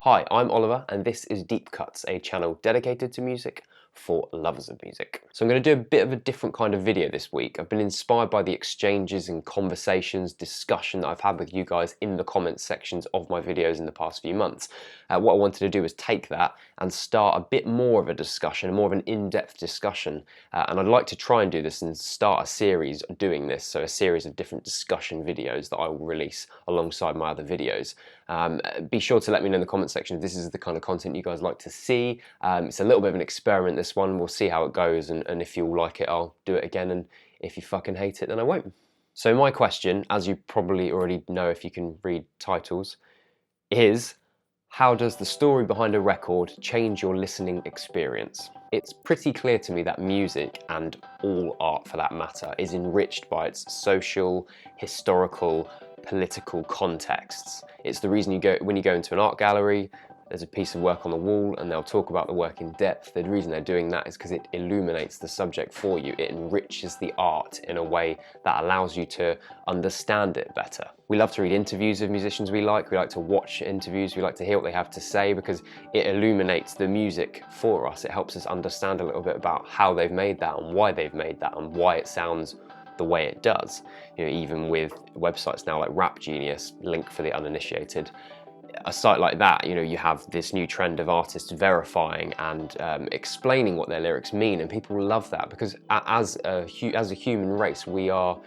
Hi, I'm Oliver and this is Deep Cuts, a channel dedicated to music for lovers of music. So I'm going to do a bit of a different kind of video this week. I've been inspired by the exchanges and conversations, discussion that I've had with you guys in the comments sections of my videos in the past few months. What I wanted to do was take that and start a bit more of a discussion, more of an in-depth discussion. And I'd like to try and do this and start a series doing this, so a series of different discussion videos that I will release alongside my other videos. Be sure to let me know in the comment section if this is the kind of content you guys like to see. It's a little bit of an experiment, this one. We'll see how it goes, and if you'll like it, I'll do it again, and if you fucking hate it, then I won't. So my question, as you probably already know if you can read titles, is how does the story behind a record change your listening experience? It's pretty clear to me that music, and all art for that matter, is enriched by its social, historical, political contexts. It's the reason when you go into an art gallery, there's a piece of work on the wall and they'll talk about the work in depth. The reason they're doing that is because it illuminates the subject for you. It enriches the art in a way that allows you to understand it better. We love to read interviews of musicians we like to watch interviews, we like to hear what they have to say because it illuminates the music for us. It helps us understand a little bit about how they've made that and why they've made that and why it sounds the way it does. You know, even with websites now like Rap Genius, link for the uninitiated, a site like that, you know, you have this new trend of artists verifying and explaining what their lyrics mean, and people love that because as a human race, we are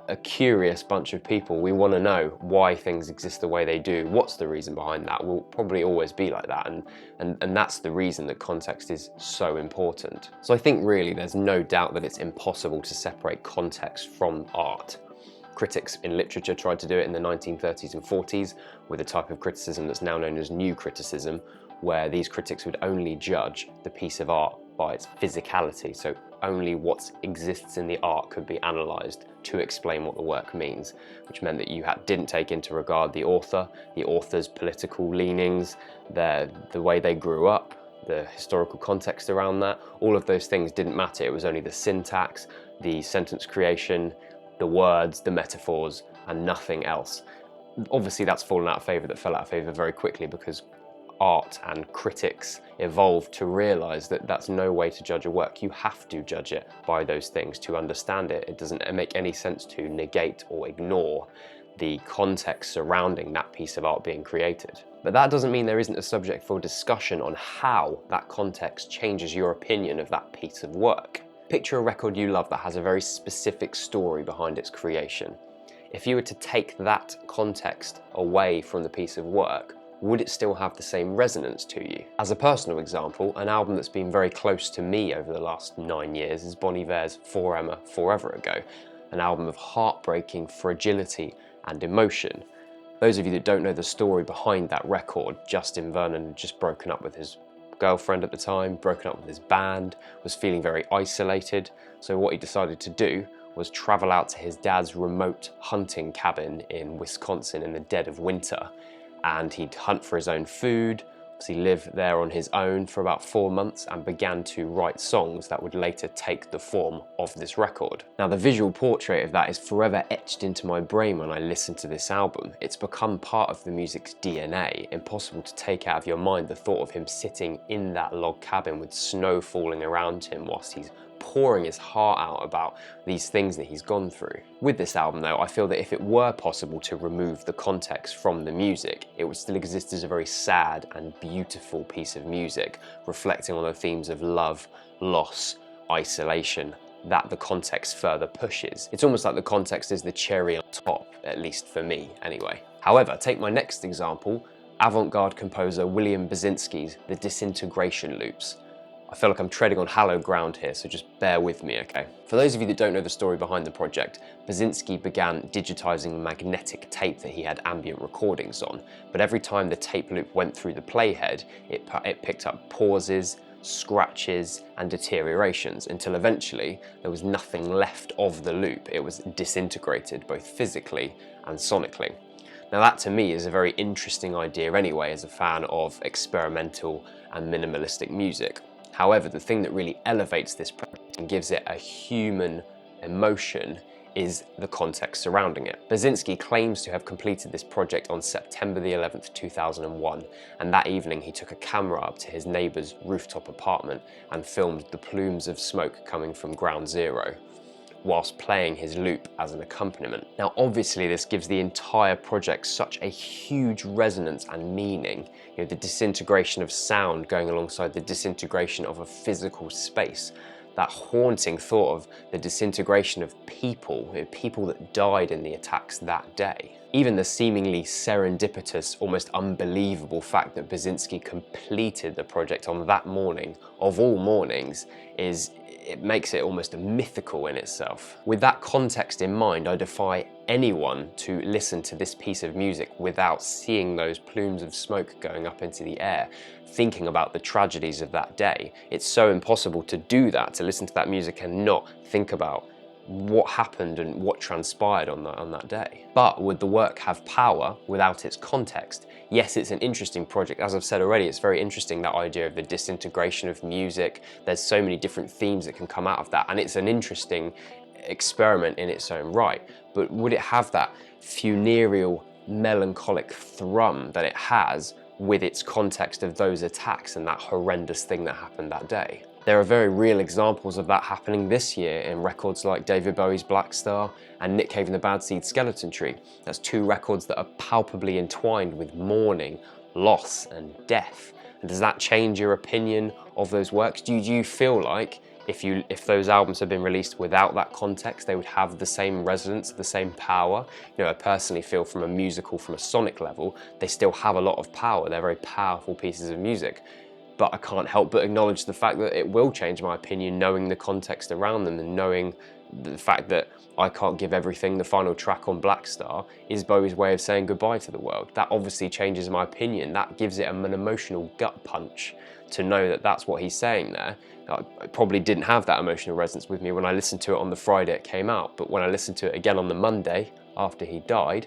a curious bunch of people. We want to know why things exist the way they do. What's the reason behind that? We'll probably always be like that, and that's the reason that context is so important. So I think really there's no doubt that it's impossible to separate context from art. Critics in literature tried to do it in the 1930s and 40s with a type of criticism that's now known as new criticism, where these critics would only judge the piece of art by its physicality, so only what exists in the art could be analysed to explain what the work means, which meant that you didn't take into regard the author, the author's political leanings, the way they grew up, the historical context around that. All of those things didn't matter. It was only the syntax, the sentence creation, the words, the metaphors, and nothing else. Obviously that's fallen out of favour, that fell out of favour very quickly because art and critics evolved to realise that that's no way to judge a work. You have to judge it by those things to understand it. It doesn't make any sense to negate or ignore the context surrounding that piece of art being created. But that doesn't mean there isn't a subject for discussion on how that context changes your opinion of that piece of work. Picture a record you love that has a very specific story behind its creation. If you were to take that context away from the piece of work, would it still have the same resonance to you? As a personal example, an album that's been very close to me over the last 9 years is Bon Iver's For Emma, Forever Ago, an album of heartbreaking fragility and emotion. Those of you that don't know the story behind that record, Justin Vernon had just broken up with his girlfriend at the time, broken up with his band, was feeling very isolated, so what he decided to do was travel out to his dad's remote hunting cabin in Wisconsin in the dead of winter, and he'd hunt for his own food. He lived there on his own for about 4 months and began to write songs that would later take the form of this record. Now the visual portrait of that is forever etched into my brain when I listen to this album. It's become part of the music's DNA, impossible to take out of your mind the thought of him sitting in that log cabin with snow falling around him whilst he's pouring his heart out about these things that he's gone through. With this album though, I feel that if it were possible to remove the context from the music, it would still exist as a very sad and beautiful piece of music, reflecting on the themes of love, loss, isolation, that the context further pushes. It's almost like the context is the cherry on top, at least for me anyway. However, take my next example, avant-garde composer William Basinski's The Disintegration Loops. I feel like I'm treading on hallowed ground here, so just bear with me, okay? For those of you that don't know the story behind the project, Basinski began digitizing a magnetic tape that he had ambient recordings on, but every time the tape loop went through the playhead, it picked up pauses, scratches, and deteriorations until eventually there was nothing left of the loop. It was disintegrated both physically and sonically. Now that to me is a very interesting idea anyway, as a fan of experimental and minimalistic music. However, the thing that really elevates this project and gives it a human emotion is the context surrounding it. Basinski claims to have completed this project on September the 11th, 2001, and that evening he took a camera up to his neighbour's rooftop apartment and filmed the plumes of smoke coming from ground zero, whilst playing his loop as an accompaniment. Now obviously this gives the entire project such a huge resonance and meaning, you know, the disintegration of sound going alongside the disintegration of a physical space, that haunting thought of the disintegration of people, you know, people that died in the attacks that day. Even the seemingly serendipitous, almost unbelievable fact that Basinski completed the project on that morning, of all mornings, it makes it almost mythical in itself. With that context in mind, I defy anyone to listen to this piece of music without seeing those plumes of smoke going up into the air, thinking about the tragedies of that day. It's so impossible to do that, to listen to that music and not think about what happened and what transpired on that day. But would the work have power without its context? Yes, it's an interesting project. As I've said already, it's very interesting, that idea of the disintegration of music. There's so many different themes that can come out of that, and it's an interesting experiment in its own right. But would it have that funereal, melancholic thrum that it has with its context of those attacks and that horrendous thing that happened that day? There are very real examples of that happening this year in records like David Bowie's Black Star and Nick Cave and the Bad Seeds' Skeleton Tree. That's two records that are palpably entwined with mourning, loss and death. And does that change your opinion of those works? Do you feel like if those albums had been released without that context, they would have the same resonance, the same power? You know, I personally feel from a sonic level, they still have a lot of power. They're very powerful pieces of music. But I can't help but acknowledge the fact that it will change my opinion knowing the context around them, and knowing the fact that I Can't Give Everything, the final track on Black Star, is Bowie's way of saying goodbye to the world. That obviously changes my opinion. That gives it an emotional gut punch to know that that's what he's saying there. I probably didn't have that emotional resonance with me when I listened to it on the Friday it came out, but when I listened to it again on the Monday after he died,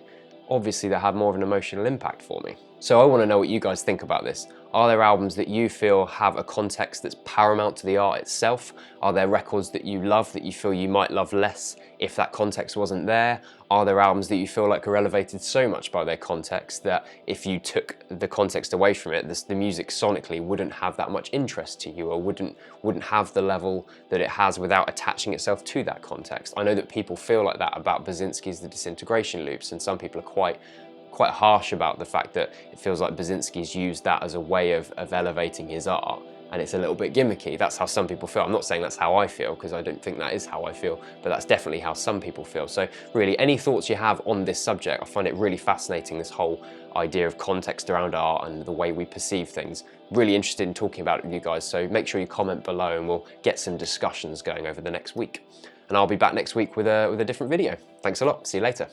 obviously that had more of an emotional impact for me. So I want to know what you guys think about this. Are there albums that you feel have a context that's paramount to the art itself? Are there records that you love that you feel you might love less if that context wasn't there? Are there albums that you feel like are elevated so much by their context that if you took the context away from it, the music sonically wouldn't have that much interest to you, or wouldn't have the level that it has without attaching itself to that context? I know that people feel like that about Basinski's The Disintegration Loops, and some people are quite harsh about the fact that it feels like Basinski's used that as a way of elevating his art, and it's a little bit gimmicky. That's how some people feel. I'm not saying that's how I feel, because I don't think that is how I feel, but that's definitely how some people feel. So really, any thoughts you have on this subject, I find it really fascinating, this whole idea of context around art and the way we perceive things. Really interested in talking about it with you guys, so make sure you comment below and we'll get some discussions going over the next week. And I'll be back next week with a different video. Thanks a lot, see you later.